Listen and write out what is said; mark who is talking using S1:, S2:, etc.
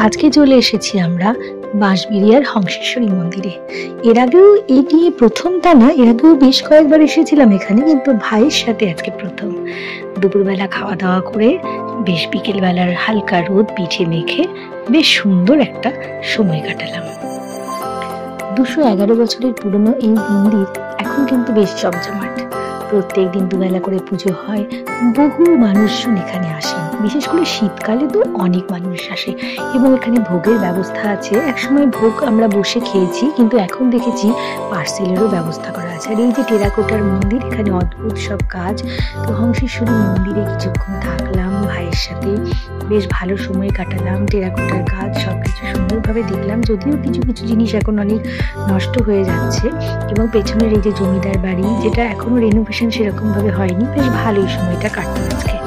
S1: আজকে চলে এসেছি আমরা বাঁশবেড়িয়ার হংসেশ্বরী মন্দিরে। এর আগেও এটি প্রথম তা না, এর আগেও বেশ কয়েকবার এসেছিলাম এখানে, কিন্তু ভাইয়ের সাথে আজকে প্রথম। দুপুরবেলা খাওয়া দাওয়া করে বেশ বিকেলবেলার হালকা রোদ পিঠে মেখে বেশ সুন্দর একটা সময় কাটালাম। 211 বছরের পুরনো এই মন্দির এখন কিন্তু বেশ জমজমাট। প্রত্যেক দিন দুবেলা করে পুজো হয়, বহু মানুষজন এখানে আসেন। বিশেষ করে শীতকালে তো অনেক মানুষ আসে এবং এখানে ভোগের ব্যবস্থা আছে। একসময় ভোগ আমরা বসে খেয়েছি, কিন্তু এখন দেখেছি পার্সেলেরও ব্যবস্থা করা আছে। আর এই যে টেরাকোটার মন্দির, এখানে অদ্ভুত সব কাজ। তো হংসেশ্বরী মন্দিরে কিছুক্ষণ থাকলাম ভাইয়ের সাথে, বেশ ভালো সময় কাটালাম। টেরাকোটার কাজ সবকিছু সুন্দরভাবে দেখলাম, যদিও কিছু কিছু জিনিস এখন অনেক নষ্ট হয়ে যাচ্ছে। এবং পেছনের এই যে জমিদার বাড়ি, যেটা এখনো রেনোভেশন সেরকম ভাবে হয়নি, বেশ ভালোই সময়টা কাটলো আজকে।